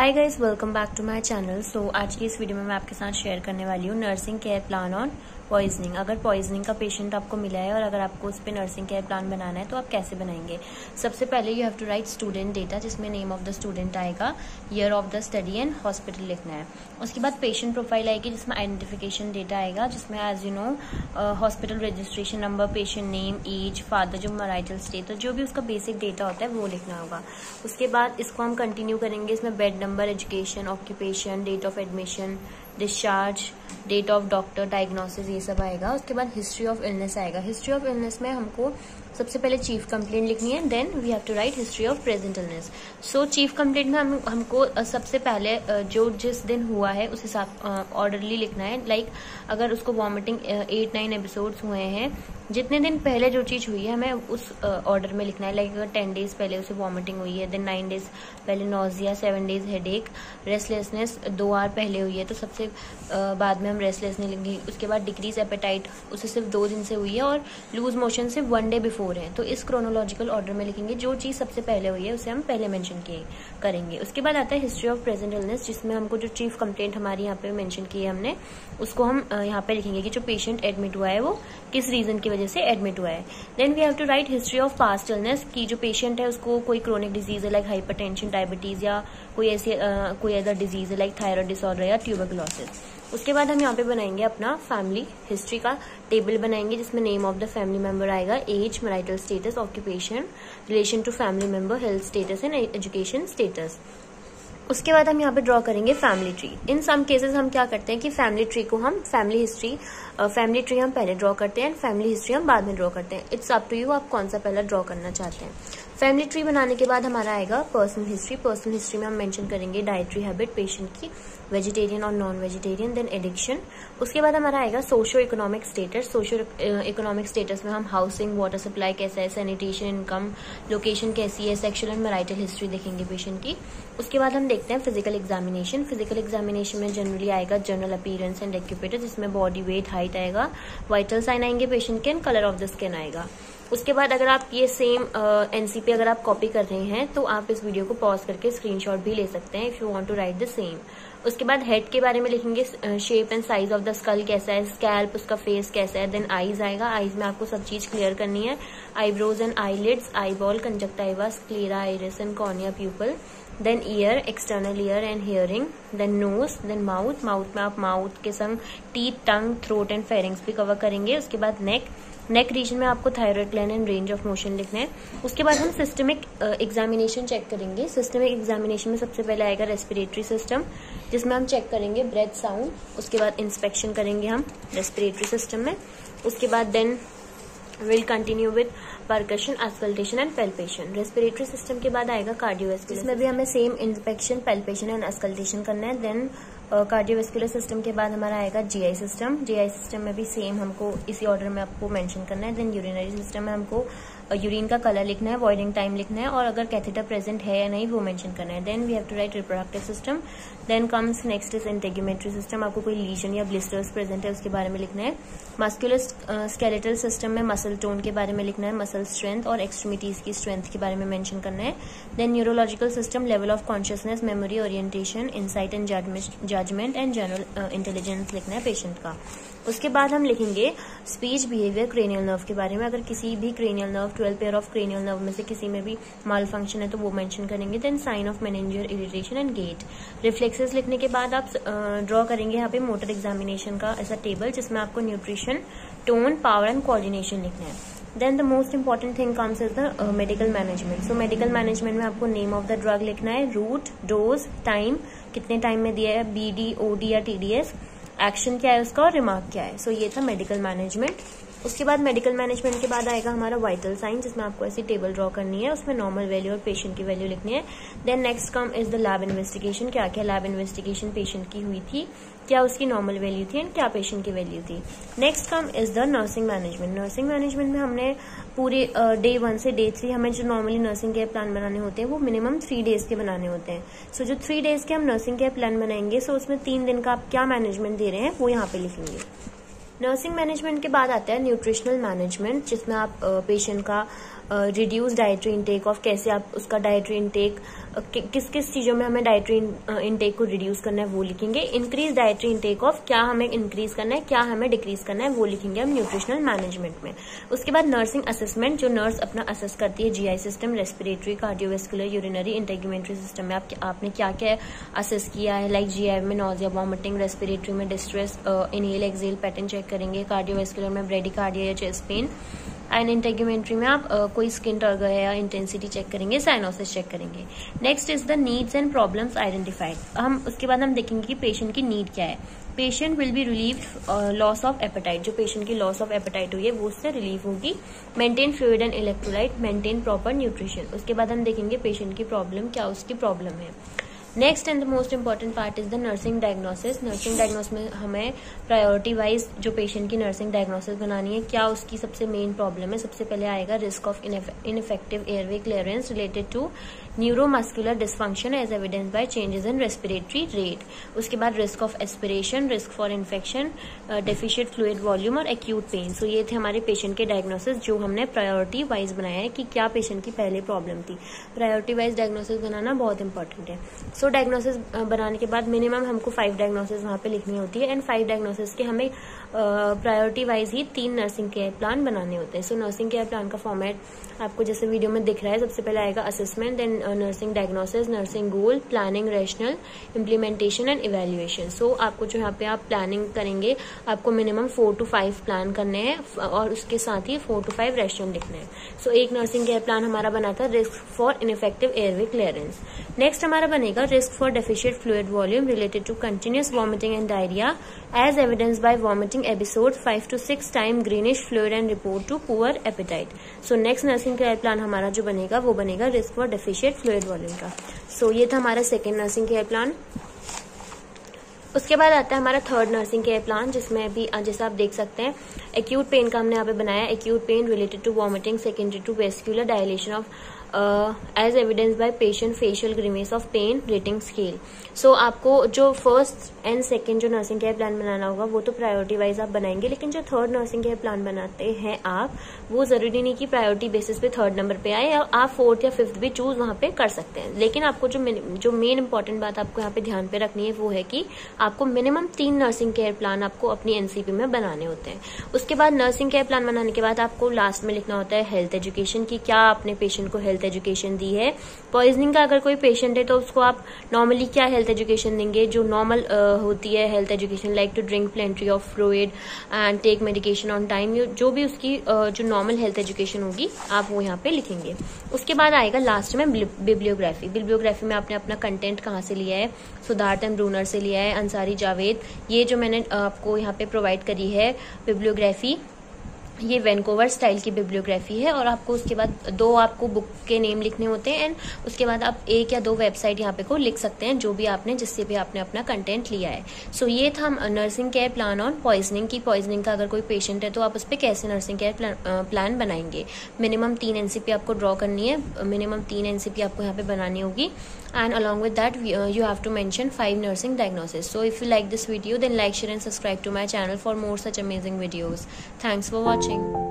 Hi guys, welcome back to my channel. So आज की इस वीडियो में मैं आपके साथ शेयर करने वाली हूँ nursing care plan on poisoning. अगर पॉइजनिंग का पेशेंट आपको मिला है और अगर आपको उस पर नर्सिंग केयर प्लान बनाना है तो आप कैसे बनाएंगे। सबसे पहले you have to write student data, जिसमें नेम ऑफ द स्टूडेंट आएगा, year of the study and hospital लिखना है। उसके बाद पेशेंट प्रोफाइल आएगी जिसमें आइडेंटिफिकेशन डेटा आएगा, जिसमें as you know hospital registration number, patient name, age, father, जो मैरिटल स्टेटस, जो भी उसका बेसिक डेटा होता है वो लिखना होगा। उसके बाद इसको हम कंटिन्यू करेंगे। इसमें bed number, education, occupation, date of admission, discharge, date of doctor, diagnosis, ये सब आएगा। उसके बाद हिस्ट्री ऑफ इलनेस आएगा। हिस्ट्री ऑफ इलनेस में हमको सबसे पहले चीफ कंप्लेंट लिखनी है, then we have to write history of present illness. So chief complaint में हमको सबसे पहले जो जिस दिन हुआ है उस हिसाब ऑर्डरली लिखना है। लाइक अगर उसको वॉमिटिंग 8-9 एपिसोड्स हुए हैं, जितने दिन पहले जो चीज हुई है हमें उस ऑर्डर में लिखना है। लाइक अगर 10 डेज पहले उसे वॉमिटिंग हुई है, देन 9 डेज पहले nausea, 7 days headache, restlessness 2 hour पहले हुई है तो सबसे बाद में हम रेस्टलेसनेस लिखेंगे। उसके बाद डिक्रीज एपेटाइट, उसे सिर्फ 2 दिन से हुई है, और लूज मोशन सिर्फ 1 डे बिफोर है। तो इस क्रोनोलॉजिकल ऑर्डर में लिखेंगे। जो चीज सबसे पहले हुई है उसे हम पहले मेंशन करेंगे। उसके बाद आता है हिस्ट्री ऑफ प्रेजेंट इलनेस, जिसमें हमको जो चीफ कंप्लेंट हमारी यहाँ पे मेंशन की है हमने, उसको हम यहाँ पे लिखेंगे कि जो पेशेंट एडमिट हुआ है वो किस रीजन की वजह से एडमिट हुआ है। Then we have to write history of past illness, की जो पेशेंट है उसको कोई क्रोनिक डिजीज है लाइक हाइपरटेंशन, डायबिटीज, या कोई ऐसी कोई अदर डिजीज है लाइक थायराइड डिसऑर्डर या ट्यूबरकुलोसिस। उसके बाद हम यहाँ पे बनाएंगे अपना फैमिली हिस्ट्री का टेबल बनाएंगे, जिसमें name of the family member आएगा, age, marital status, occupation, relation to family member, health status and education status. उसके बाद हम यहाँ पे ड्रॉ करेंगे family tree. In some cases हम क्या करते हैं कि फैमिली ट्री को हम फैमिली ट्री हम पहले ड्रॉ करते हैं, फैमिली हिस्ट्री हम बाद में ड्रॉ करते हैं। इट्स अप टू यू, आप कौन सा पहला ड्रॉ करना चाहते हैं। फैमिली ट्री बनाने के बाद हमारा आएगा पर्सनल हिस्ट्री। पर्सनल हिस्ट्री में हम मेंशन करेंगे डाइटरी हैबिट पेशेंट की, वेजिटेरियन और नॉन वेजिटेरियन, देन एडिक्शन। उसके बाद हमारा आएगा socio economic status. Socio economic status में हम हाउसिंग, वाटर सप्लाई कैसा है, सैनिटेशन, इनकम, लोकेशन कैसी है, सेक्शुअल एंड मैरिटल हिस्ट्री देखेंगे पेशेंट की। उसके बाद हम देखते हैं फिजिकल एग्जामिनेशन। फिजिकल एग्जामिनेशन में जनरली आएगा जनरल अपीयरेंस एंड एक्यूपेटर, जिसमें बॉडी वेट, हाइट आएगा, वाइटल साइन आएंगे पेशेंट के, कलर ऑफ द स्किन आएगा। उसके बाद अगर आप ये सेम एनसीपी अगर आप कॉपी कर रहे हैं तो आप इस वीडियो को पॉज करके स्क्रीनशॉट भी ले सकते हैं if you want to write the same. उसके बाद हेड के बारे में लिखेंगे, shape and size of the skull कैसा है, स्कैल्प, उसका फेस कैसा है। देन आईज आएगा, आईज में आपको सब चीज क्लियर करनी है, eyebrows and eyelids, eyeball, conjunctiva, sclera, iris and cornea, pupil. Then ear, external ear and hearing, then nose, then mouth, mouth में आप माउथ के संग teeth, tongue, throat and pharynx भी कवर करेंगे। उसके बाद नेक रीजन में आपको thyroid gland and range of motion लिखना है। उसके बाद हम सिस्टमिक एग्जामिनेशन चेक करेंगे। सिस्टमिक एग्जामिनेशन में सबसे पहले आएगा रेस्पिरेटरी सिस्टम, जिसमें हम चेक करेंगे ब्रेथ, साउंड। उसके बाद इंस्पेक्शन करेंगे हम रेस्पिरेटरी सिस्टम में। उसके बाद then will continue with percussion, auscultation and palpation. Respiratory system के बाद आएगा कार्डियोवैस्कुलर, इसमें भी हमें same inspection, palpation and auscultation करना है। देन कार्डियोवैस्कुलर सिस्टम के बाद हमारा आएगा जीआई सिस्टम। जीआई सिस्टम में भी सेम हमको इसी ऑर्डर में आपको मेंशन करना है। देन यूरिनरी सिस्टम में हमको यूरिन का कलर लिखना है, वॉइडिंग टाइम लिखना है, और अगर कैथेटर प्रेजेंट है या नहीं वो मेंशन करना है। Then we have to write reproductive system. Then comes next is integumentary system, आपको कोई लीजन या ब्लिस्टर्स प्रेजेंट है उसके बारे में लिखना है। मस्कुलर स्केलेटल सिस्टम में मसल टोन के बारे में लिखना है, मसल स्ट्रेंथ और एक्सट्रीमिटीज की स्ट्रेंथ के बारे में मेंशन करना है। Then neurological system, level of consciousness, memory, orientation, insight and judgement and general intelligence लिखना है पेशेंट का। उसके बाद हम लिखेंगे स्पीच, बिहेवियर, क्रेनियल नर्व के बारे में। अगर किसी भी cranial nerve, 12 pair of cranial nerve में से किसी में भी माल फंक्शन है तो वो मेंशन करेंगे। Then sign of meningeal irritation and gait. Reflexes लिखने के बाद आप ड्रॉ करेंगे यहाँ पे मोटर एग्जामिनेशन का ऐसा टेबल, जिसमें आपको nutrition, tone, power and coordination लिखना है। Then the most important thing comes is the medical management. So medical management में आपको नेम ऑफ द ड्रग लिखना है, रूट, डोज, टाइम, कितने टाइम में दिया है, बीडी, ओडी या टीडीएस, एक्शन क्या है उसका, और रिमार्क क्या है। सो ये था मेडिकल मैनेजमेंट। उसके बाद मेडिकल मैनेजमेंट के बाद आएगा हमारा वाइटल साइन, जिसमें आपको ऐसी टेबल ड्रॉ करनी है, उसमें नॉर्मल वैल्यू और पेशेंट की वैल्यू लिखनी है। Then next come is the lab investigation, क्या क्या लैब इन्वेस्टिगेशन पेशेंट की हुई थी, क्या उसकी नॉर्मल वैल्यू थी एंड क्या पेशेंट की वैल्यू थी। Next come is the nursing management. Nursing management में हमने पूरे डे 1 से डे 3 हमें जो नॉर्मली नर्सिंग केयर प्लान बनाने होते हैं वो मिनिमम 3 डेज के बनाने होते हैं। सो जो 3 डेज के हम नर्सिंग केयर प्लान बनाएंगे, सो उसमें 3 दिन का आप क्या मैनेजमेंट दे रहे हैं वो यहाँ पे लिखेंगे। नर्सिंग मैनेजमेंट के बाद आता है न्यूट्रिशनल मैनेजमेंट, जिसमें आप पेशेंट का रिड्यूस डाइटरी इंटेक ऑफ, कैसे आप उसका डाइटरी इंटेक किस किस चीजों में हमें डाइटरी इंटेक को रिड्यूस करना है वो लिखेंगे। इंक्रीज डाइटरी इंटेक ऑफ, क्या हमें इंक्रीज करना है, क्या हमें डिक्रीज करना है वो लिखेंगे हम न्यूट्रिशनल मैनेजमेंट में। उसके बाद नर्सिंग असेसमेंट, जो नर्स अपना असेस करती है GI system, respiratory, cardiovascular, urinary, integumentary system में आपने क्या क्या असेस किया है, लाइक जीआई में नोजिया, वॉमिटिंग, रेस्पिरेटरी में distress, inhale exhale pattern check करेंगे, कार्डियोवेस्कुलर में ब्रेडिकार्डिया या चेस्ट पेन, एंड इंटेग्यूमेंट्री में आप कोई स्किन टर्गर है या इंटेंसिटी चेक करेंगे, साइनोसिस चेक करेंगे। Next is the needs and problems identified. उसके बाद हम देखेंगे कि पेशेंट की नीड क्या है। Patient will be relieve loss of appetite, जो पेशेंट की लॉस ऑफ एपेटाइट हुई है वो उससे रिलीव होगी। Maintain fluid and electrolyte, maintain proper nutrition. उसके बाद हम देखेंगे पेशेंट की प्रॉब्लम, क्या उसकी प्रॉब्लम है। Next and the most important part is the nursing diagnosis. Nursing diagnosis में हमें प्रायोरिटी वाइज जो पेशेंट की नर्सिंग डायग्नोसिस बनानी है, क्या उसकी सबसे मेन प्रॉब्लम है। सबसे पहले आएगा risk of ineffective airway clearance related to neuromuscular dysfunction as evidence by changes in respiratory rate. उसके बाद risk of aspiration, risk for infection, deficient fluid volume और एक्यूट पेन। सो ये थे हमारे पेशेंट के डायग्नोसिस जो हमने प्रायोरिटी वाइज बनाया है कि क्या पेशेंट की पहले प्रॉब्लम थी। प्रायोरिटी वाइज डायग्नोसिस बनाना बहुत इंपॉर्टेंट है। सो डायग्नोसिस बनाने के बाद मिनिमम हमको 5 डायग्नोसिस वहां पे लिखनी होती है, एंड 5 डायग्नोसिस के हमें प्रायोरिटी वाइज ही 3 नर्सिंग केयर प्लान बनाने होते हैं। सो नर्सिंग केयर प्लान का फॉर्मेट आपको जैसे वीडियो में दिख रहा है, सबसे पहले आएगा assessment, then nursing diagnosis, nursing goal, planning, rationale, implementation and evaluation. So आपको जो यहाँ पे आप प्लानिंग करेंगे, आपको मिनिमम 4 to 5 प्लान करने हैं और उसके साथ ही 4 to 5 रैशनल लिखने हैं। सो एक नर्सिंग केयर प्लान हमारा बना था risk for ineffective airway clearance. Next हमारा बनेगा risk for deficient fluid volume related to continuous vomiting and diarrhoea as evidence by vomiting episode 5 to 6 time greenish fluid and report to poor appetite. So next nursing care plan हमारा जो बनेगा वो बनेगा risk for deficient fluid volume का। So ये था हमारा second nursing care plan. उसके बाद आता है हमारा थर्ड नर्सिंग केयर प्लान, जिसमें भी जैसे आप देख सकते हैं एक्यूट पेन का हमने यहाँ पे बनाया। Acute pain related to vomiting secondary to vascular dilation of as evidence by patient facial grimace of pain rating scale. So आपको जो फर्स्ट एंड सेकेंड जो नर्सिंग केयर प्लान बनाना होगा वो तो प्रायोरिटी वाइज आप बनाएंगे, लेकिन जो थर्ड नर्सिंग केयर प्लान बनाते हैं आप, वो जरूरी नहीं कि प्रायोरिटी बेसिस पे थर्ड नंबर पे आए, आप फोर्थ या फिफ्थ भी चूज वहां पे कर सकते हैं। लेकिन आपको जो मेन इंपॉर्टेंट बात आपको यहाँ पे ध्यान पे रखनी है वो है कि आपको मिनिमम 3 नर्सिंग केयर प्लान आपको अपनी एनसीपी में बनाने होते हैं। उसके बाद नर्सिंग केयर प्लान बनाने के बाद आपको लास्ट में लिखना होता है हेल्थ एजुकेशन की, क्या आपने पेशेंट को हेल्थ एजुकेशन दी है। पॉइजनिंग का अगर कोई पेशेंट है तो उसको आप नॉर्मली क्या हेल्थ एजुकेशन देंगे, जो नॉर्मल होती है health education, like to drink plenty of fluid and take medication on time. जो भी उसकी जो नॉर्मल हेल्थ एजुकेशन होगी आप वो यहाँ पे लिखेंगे। उसके बाद आएगा लास्ट में बिब्लियोग्राफी। बिब्लियोग्राफी में आपने अपना कंटेंट कहाँ से लिया है, सिद्धार्थ एंड ब्रूनर से लिया है, अंसारी जावेद, ये जो मैंने आपको यहाँ पे प्रोवाइड करी है बिब्लियोग्राफी, ये वैनकूवर स्टाइल की बिब्लियोग्राफी है। और आपको उसके बाद 2 आपको बुक के नेम लिखने होते हैं, एंड उसके बाद आप 1 या 2 वेबसाइट यहाँ पे को लिख सकते हैं जो भी आपने जिससे भी आपने अपना कंटेंट लिया है। सो ये था nursing care plan on poisoning की। पॉइजनिंग का अगर कोई पेशेंट है तो आप उस पर कैसे नर्सिंग केयर प्लान बनाएंगे। मिनिमम 3 एनसीपी आपको ड्रॉ करनी है, मिनिमम 3 एनसीपी आपको यहाँ पे बनानी होगी, and along with that you have to mention 5 nursing diagnoses. So if you like this video, then like, share and subscribe to my channel for more such amazing videos. Thanks for watching.